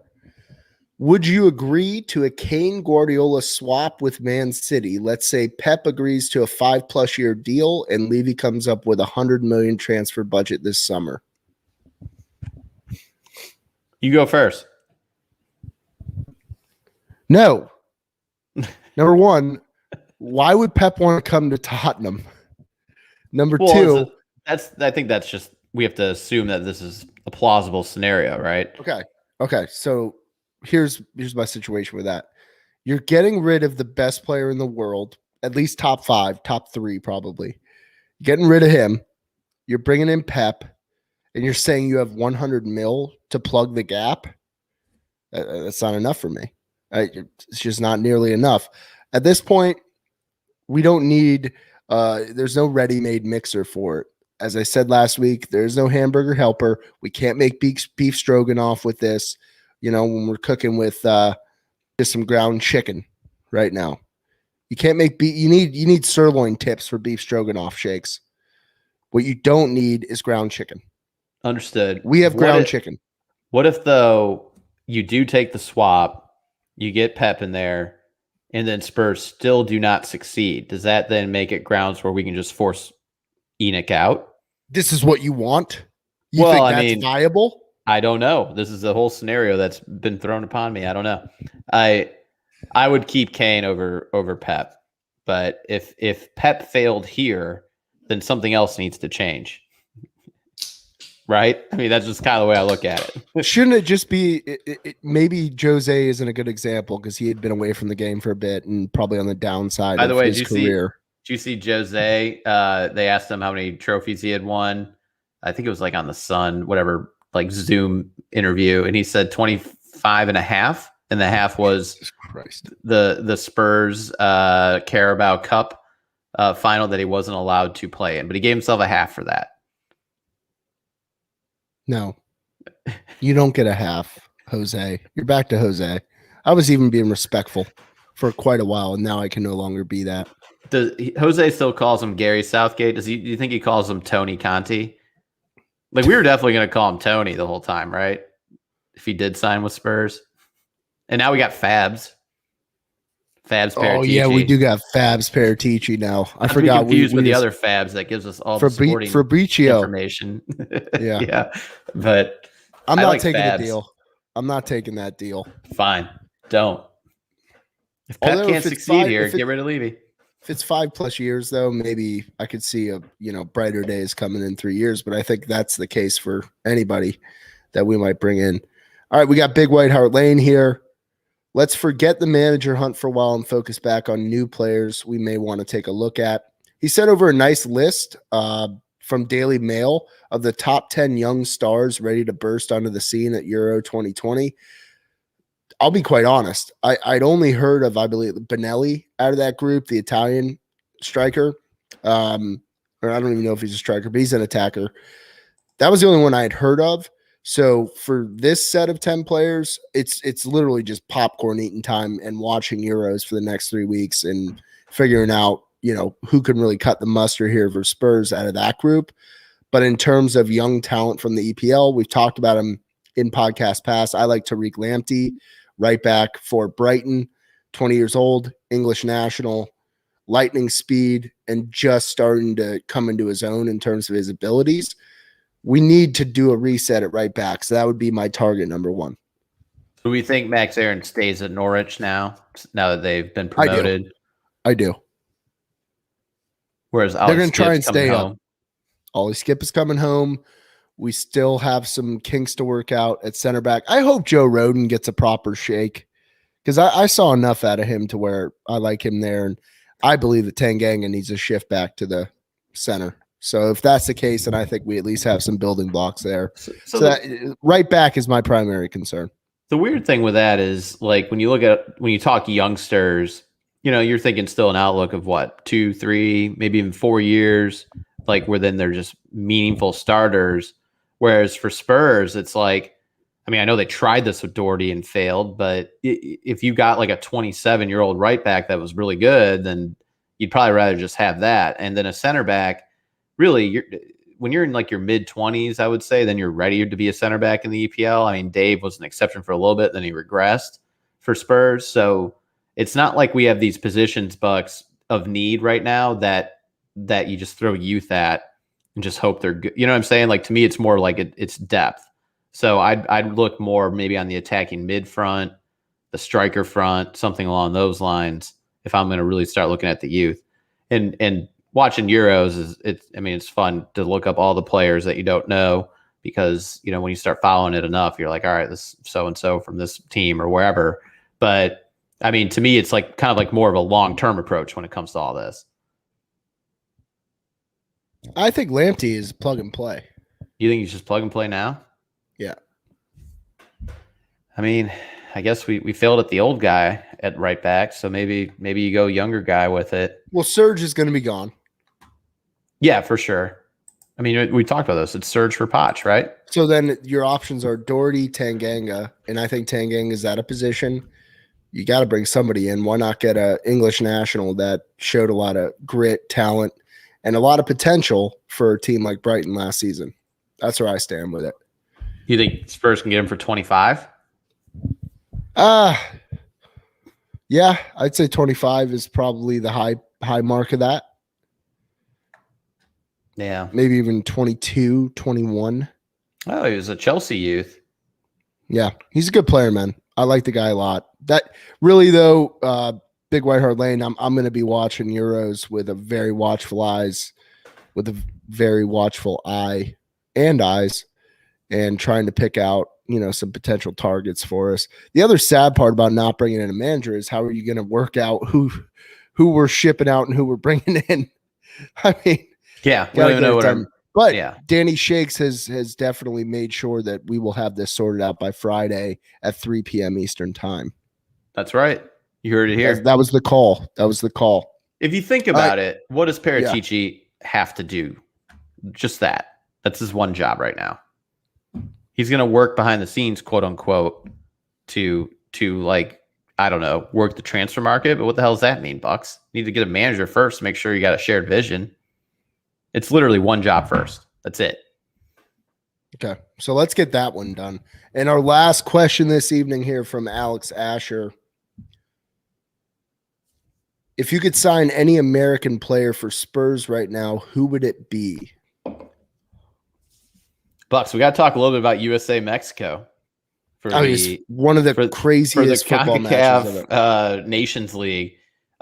Speaker 2: Would you agree to a Kane Guardiola swap with Man City? Let's say Pep agrees to a 5+ year deal and Levy comes up with $100 million transfer budget this summer.
Speaker 3: You go first.
Speaker 2: No. Number one, why would Pep want to come to Tottenham? Number two,
Speaker 3: I think that's just, we have to assume that this is a plausible scenario, right?
Speaker 2: Okay. So here's my situation with that. You're getting rid of the best player in the world, at least top 5, top 3 probably. Getting rid of him. You're bringing in Pep, and you're saying you have 100 mil to plug the gap. That's not enough for me. It's just not nearly enough. At this point, we don't need there's no ready-made mixer for it. As I said last week, there's no hamburger helper. We can't make beef stroganoff with this, when we're cooking with just some ground chicken right now. You can't make beef. You need sirloin tips for beef stroganoff, Shakes. What you don't need is ground chicken.
Speaker 3: Understood.
Speaker 2: We have ground chicken.
Speaker 3: What if, though, you do take the swap, you get Pep in there, and then Spurs still do not succeed? Does that then make it grounds where we can just force Enoch out?
Speaker 2: This is what you want? You think that's viable?
Speaker 3: I don't know. This is the whole scenario that's been thrown upon me. I don't know. I would keep Kane over Pep. But if Pep failed here, then something else needs to change. Right? I mean, that's just kind of the way I look at it. Shouldn't it just be
Speaker 2: maybe Jose isn't a good example because he had been away from the game for a bit and probably on the downside
Speaker 3: of
Speaker 2: his career.
Speaker 3: Did you see Jose? They asked him how many trophies he had won. I think it was like on the Sun, whatever, like Zoom interview. And he said 25 and a half. And the half was the Spurs Carabao Cup final that he wasn't allowed to play in. But he gave himself a half for that.
Speaker 2: No, you don't get a half, Jose. You're back to Jose. I was even being respectful for quite a while, and now I can no longer be that.
Speaker 3: Jose still calls him Gary Southgate? Do you think he calls him Tony Conti? Like, we were definitely going to call him Tony the whole time, right? If he did sign with Spurs. And now we got Fabs. Fabs Paratici.
Speaker 2: Oh, yeah, we do got Fabs Paratici now. I forgot.
Speaker 3: Confused with the other Fabs that gives us all the sporting information.
Speaker 2: Yeah.
Speaker 3: But
Speaker 2: I'm not taking the deal. I'm not taking that deal.
Speaker 3: Fine. Don't. If Pep can't succeed here, get rid of Levy.
Speaker 2: If it's 5+ years, though, maybe I could see brighter days coming in 3 years. But I think that's the case for anybody that we might bring in. All right, we got Big White Hart Lane here. Let's forget the manager hunt for a while and focus back on new players we may want to take a look at. He sent over a nice list from Daily Mail of the top 10 young stars ready to burst onto the scene at Euro 2020. I'll be quite honest. I'd only heard of, I believe, Benelli out of that group, the Italian striker. Or I don't even know if he's a striker, but he's an attacker. That was the only one I had heard of. So for this set of 10 players, it's literally just popcorn eating time and watching Euros for the next 3 weeks and figuring out, who can really cut the mustard here for Spurs out of that group. But in terms of young talent from the EPL, we've talked about him in podcast past. I like Tariq Lamptey, right back for Brighton, 20 years old, English national, lightning speed, and just starting to come into his own in terms of his abilities. We need to do a reset at right back. So that would be my target number one.
Speaker 3: Do we think Max Aaron stays at Norwich now that they've been promoted?
Speaker 2: I do.
Speaker 3: Whereas
Speaker 2: they're going to try and stay
Speaker 3: home.
Speaker 2: up. Ollie Skip is coming home. We still have some kinks to work out at center back. I hope Joe Rodon gets a proper shake because I saw enough out of him to where I like him there. And I believe that Tanganga needs a shift back to the center. So if that's the case, then I think we at least have some building blocks there. So that right back is my primary concern.
Speaker 3: The weird thing with that is, like, when you talk youngsters, you're thinking still an outlook of what, 2, 3, maybe even 4 years, like where then they're just meaningful starters. Whereas for Spurs, it's like, I know they tried this with Doherty and failed, but if you got like a 27-year-old right back that was really good, then you'd probably rather just have that. And then a center back, really, when you're in like your mid-20s, I would say, then you're ready to be a center back in the EPL. Dave was an exception for a little bit, then he regressed for Spurs. So it's not like we have these positions, Bucks, of need right now that you just throw youth at and just hope they're good. You know what I'm saying? Like, to me, it's more like it's depth. So I'd look more maybe on the attacking mid front, the striker front, something along those lines, if I'm going to really start looking at the youth. And watching Euros it's fun to look up all the players that you don't know, because when you start following it enough, you're like, all right, this so and so from this team or wherever. But to me, it's like kind of like more of a long-term approach when it comes to all this.
Speaker 2: I think Lamptey is plug and play.
Speaker 3: You think he's just plug and play now?
Speaker 2: Yeah.
Speaker 3: I guess we failed at the old guy at right back, so maybe you go younger guy with it.
Speaker 2: Well, Serge is going to be gone.
Speaker 3: Yeah, for sure. We talked about this. It's Serge for Poch, right?
Speaker 2: So then your options are Doherty, Tanganga, and I think Tanganga is at a position. You got to bring somebody in. Why not get an English national that showed a lot of grit, talent, and a lot of potential for a team like Brighton last season? That's where I stand with it.
Speaker 3: You think Spurs can get him for 25?
Speaker 2: Yeah, I'd say 25 is probably the high mark of that.
Speaker 3: Yeah.
Speaker 2: Maybe even 22, 21.
Speaker 3: Oh, he was a Chelsea youth.
Speaker 2: Yeah, he's a good player, man. I like the guy a lot. That really, though, Big White Hart Lane, I'm going to be watching Euros with a very watchful eyes, and trying to pick out, some potential targets for us. The other sad part about not bringing in a manager is how are you going to work out who we're shipping out and who we're bringing in?
Speaker 3: Yeah, we don't even know what
Speaker 2: But yeah. Danny Shakes has definitely made sure that we will have this sorted out by Friday at 3 p.m. Eastern time.
Speaker 3: That's right. You heard it here.
Speaker 2: That was the call.
Speaker 3: If you think about it, what does Paratici have to do? Just that. That's his one job right now. He's going to work behind the scenes, quote unquote, to like, I don't know, work the transfer market. But what the hell does that mean, Bucks? You need to get a manager first to make sure you got a shared vision. It's literally one job first. That's it.
Speaker 2: Okay, so let's get that one done. And our last question this evening here from Alex Asher. If you could sign any American player for Spurs right now, who would it be?
Speaker 3: Bucks, we got to talk a little bit about USA Mexico.
Speaker 2: It's one of the craziest football matches of it.
Speaker 3: Nations League.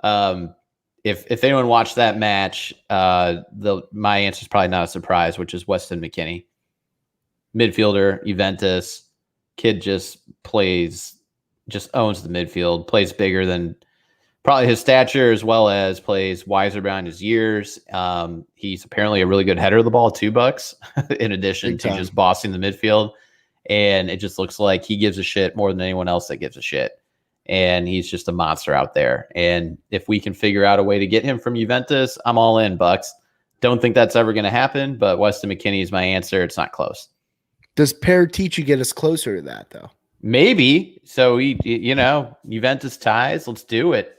Speaker 3: If anyone watched that match, my answer is probably not a surprise, which is Weston McKennie. Midfielder, Juventus. Kid just owns the midfield, plays bigger than probably his stature, as well as plays wiser behind his years. He's apparently a really good header of the ball too, Bucks, in addition to just bossing the midfield. And it just looks like he gives a shit more than anyone else that gives a shit. And he's just a monster out there. And if we can figure out a way to get him from Juventus, I'm all in, Bucks. Don't think that's ever going to happen, but Weston McKennie is my answer. It's not close.
Speaker 2: Does Paratici get us closer to that, though?
Speaker 3: Maybe. So, Juventus ties, let's do it.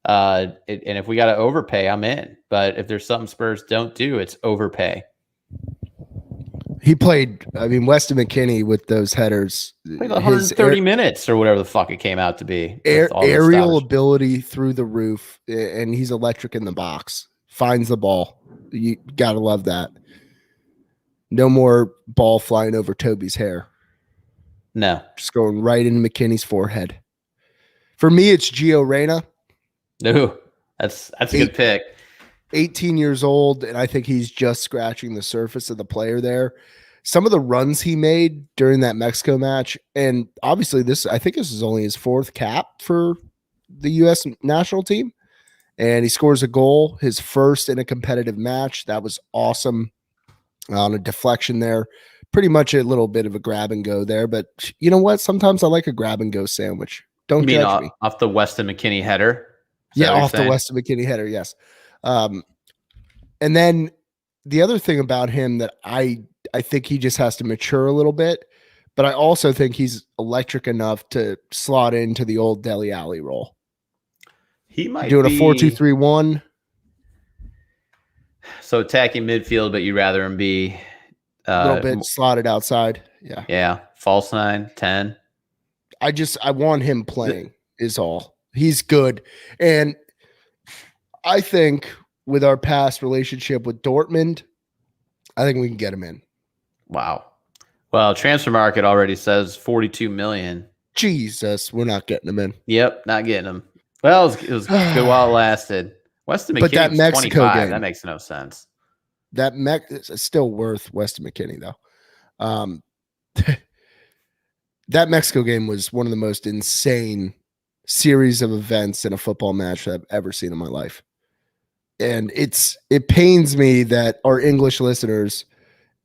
Speaker 3: And if we got to overpay, I'm in. But if there's something Spurs don't do, it's overpay.
Speaker 2: He played, Weston McKennie with those headers.
Speaker 3: Played 130 minutes or whatever the fuck it came out to be.
Speaker 2: Aerial ability through the roof, and he's electric in the box. Finds the ball. You got to love that. No more ball flying over Toby's hair.
Speaker 3: No.
Speaker 2: Just going right into McKinney's forehead. For me, it's Gio Reyna.
Speaker 3: No, that's a good pick.
Speaker 2: 18 years old, and I think he's just scratching the surface of the player there. Some of the runs he made during that Mexico match, and obviously I think this is only his 4th cap for the U.S. national team, and he scores a goal, his first in a competitive match. That was awesome on a deflection there. Pretty much a little bit of a grab and go there, but you know what? Sometimes I like a grab and go sandwich. Don't judge me.
Speaker 3: Off the Weston McKennie header?
Speaker 2: Yeah, off the Weston McKennie header, yes. And then the other thing about him that I think he just has to mature a little bit, but I also think he's electric enough to slot into the old Dele Alli role.
Speaker 3: He might
Speaker 2: doing a 4-2-3-1.
Speaker 3: So attacking midfield, but you'd rather him be
Speaker 2: a little bit slotted outside. Yeah.
Speaker 3: Yeah. False 9, 10.
Speaker 2: I want him playing is all. He's good. And I think with our past relationship with Dortmund, I think we can get him in.
Speaker 3: Wow. Well, transfer market already says 42 million.
Speaker 2: Jesus, we're not getting him in.
Speaker 3: Yep, not getting him. Well, it was good while it lasted. Weston McKennie,
Speaker 2: but that Mexico
Speaker 3: 25.
Speaker 2: game,
Speaker 3: that makes no sense.
Speaker 2: That is still worth Weston McKennie though. That Mexico game was one of the most insane series of events in a football match that I've ever seen in my life. And it pains me that our English listeners,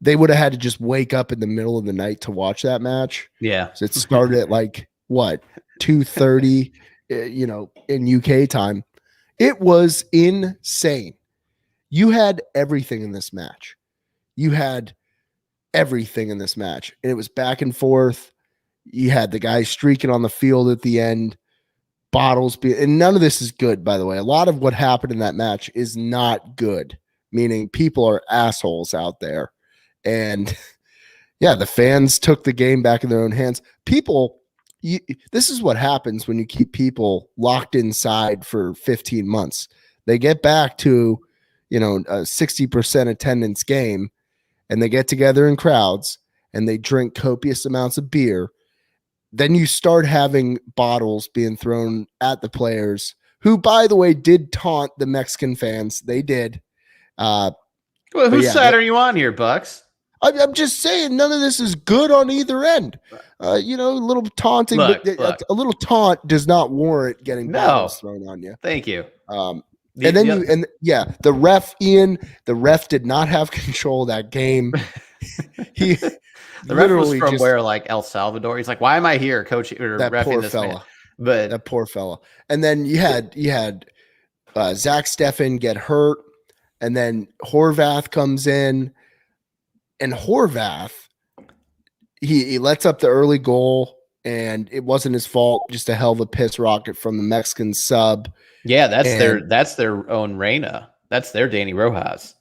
Speaker 2: they would have had to just wake up in the middle of the night to watch that match.
Speaker 3: Yeah.
Speaker 2: So it started at like what, 2:30, in UK time. It was insane. You had everything in this match. And it was back and forth. You had the guys streaking on the field at the end. And none of this is good, by the way. A lot of what happened in that match is not good, meaning people are assholes out there. And yeah, the fans took the game back in their own hands. This is what happens when you keep people locked inside for 15 months. They get back to, a 60% attendance game, and they get together in crowds and they drink copious amounts of beer. Then you start having bottles being thrown at the players, who, by the way, did taunt the Mexican fans. They did.
Speaker 3: Well, whose side are you on here, Bucks?
Speaker 2: I'm just saying none of this is good on either end. A little taunting, but a little taunt does not warrant getting bottles thrown on you.
Speaker 3: Thank you.
Speaker 2: The ref did not have control of that game.
Speaker 3: The ref was from where, like El Salvador. He's like, "Why am I here, coach?" Or
Speaker 2: that
Speaker 3: reffing
Speaker 2: poor
Speaker 3: this
Speaker 2: fella.
Speaker 3: Man? But
Speaker 2: that poor fella. And then you had Zach Steffen get hurt, and then Horvath comes in, and Horvath he lets up the early goal, and it wasn't his fault. Just a hell of a piss rocket from the Mexican sub.
Speaker 3: Yeah, that's their own Reyna. That's their Danny Rojas.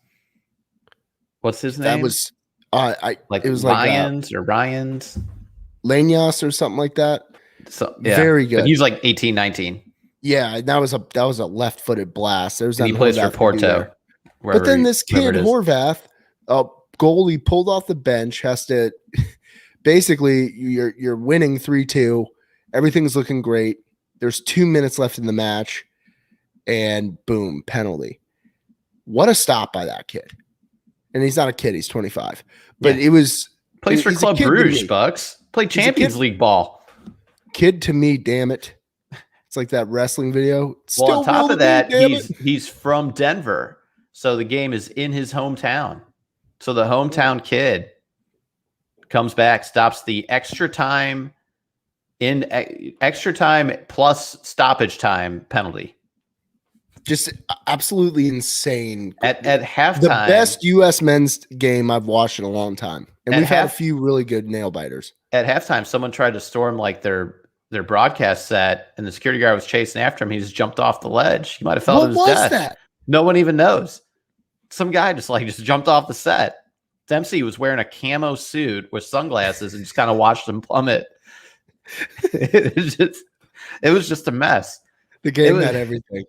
Speaker 3: What's his name?
Speaker 2: That was
Speaker 3: it was Ryans
Speaker 2: Leñas or something like that.
Speaker 3: So yeah,
Speaker 2: very good.
Speaker 3: But he's like 18, 19.
Speaker 2: Yeah, that was a left-footed blast. There's that.
Speaker 3: He plays for Porto.
Speaker 2: But then this kid Horvath, goalie pulled off the bench, has to basically you're winning 3-2. Everything's looking great. There's 2 minutes left in the match, and boom, penalty. What a stop by that kid. And he's not a kid, he's 25. But it was
Speaker 3: plays for Club Bruges, Bucks. Played Champions League ball.
Speaker 2: Kid to me, damn it. It's like that wrestling video.
Speaker 3: Well, on top of that, he's from Denver. So the game is in his hometown. So the hometown kid comes back, stops the extra time plus stoppage time penalty.
Speaker 2: Just absolutely insane.
Speaker 3: At halftime.
Speaker 2: The best U.S. men's game I've watched in a long time. And we've had a few really good nail biters.
Speaker 3: At halftime, someone tried to storm like their broadcast set, and the security guard was chasing after him. He just jumped off the ledge. He might have fell to his death. What was that? No one even knows. Some guy just jumped off the set. Dempsey was wearing a camo suit with sunglasses and just kind of watched him plummet. It was just a mess.
Speaker 2: The game had everything.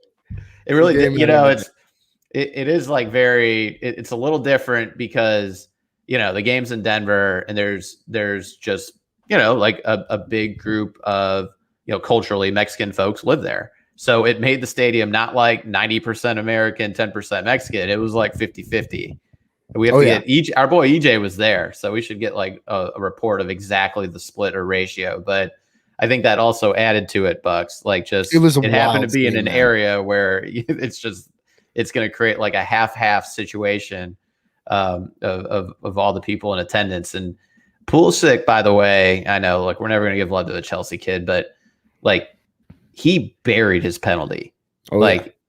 Speaker 3: It really did. You know, it is like it's a little different because, you know, the game's in Denver and there's just, you know, like a big group of, you know, culturally Mexican folks live there. So it made the stadium not like 90% American, 10% Mexican. It was like 50-50. We have to get our boy EJ was there. So we should get like a report of exactly the split or ratio. But I think that also added to it, Bucks. Like it happened to be in an area where it's going to create like a half situation of all the people in attendance. And Pulisic, by the way, I know, look, we're never going to give love to the Chelsea kid, but like he buried his penalty.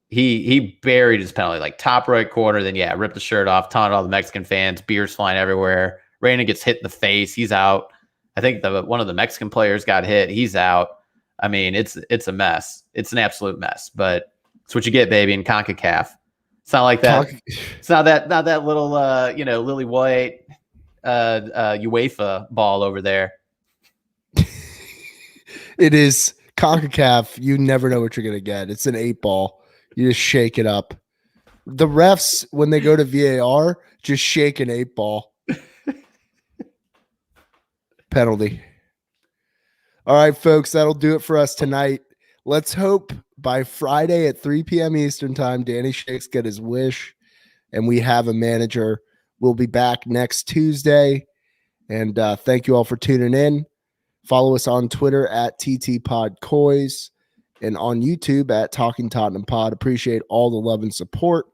Speaker 3: He buried his penalty, like top right corner. Then ripped the shirt off, taunted all the Mexican fans, beers flying everywhere. Reina gets hit in the face. He's out. I think one of the Mexican players got hit. He's out. I mean, it's a mess. It's an absolute mess. But it's what you get, baby, in CONCACAF. It's not like that. It's not that little lily white UEFA ball over there.
Speaker 2: It is CONCACAF. You never know what you're gonna get. It's an 8-ball. You just shake it up. The refs, when they go to VAR, just shake an 8-ball. Penalty. All right, folks, that'll do it for us tonight. Let's hope by Friday at 3 p.m. Eastern time, Danny Shakes get his wish, and we have a manager. We'll be back next Tuesday, and thank you all for tuning in. Follow us on Twitter at TTPodCoys and on YouTube at Talking Tottenham Pod. Appreciate all the love and support,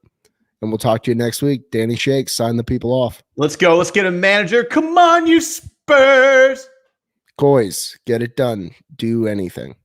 Speaker 2: and we'll talk to you next week. Danny Shakes, sign the people off.
Speaker 3: Let's go. Let's get a manager. Come on, you Spurs.
Speaker 2: Coys, get it done. Do anything.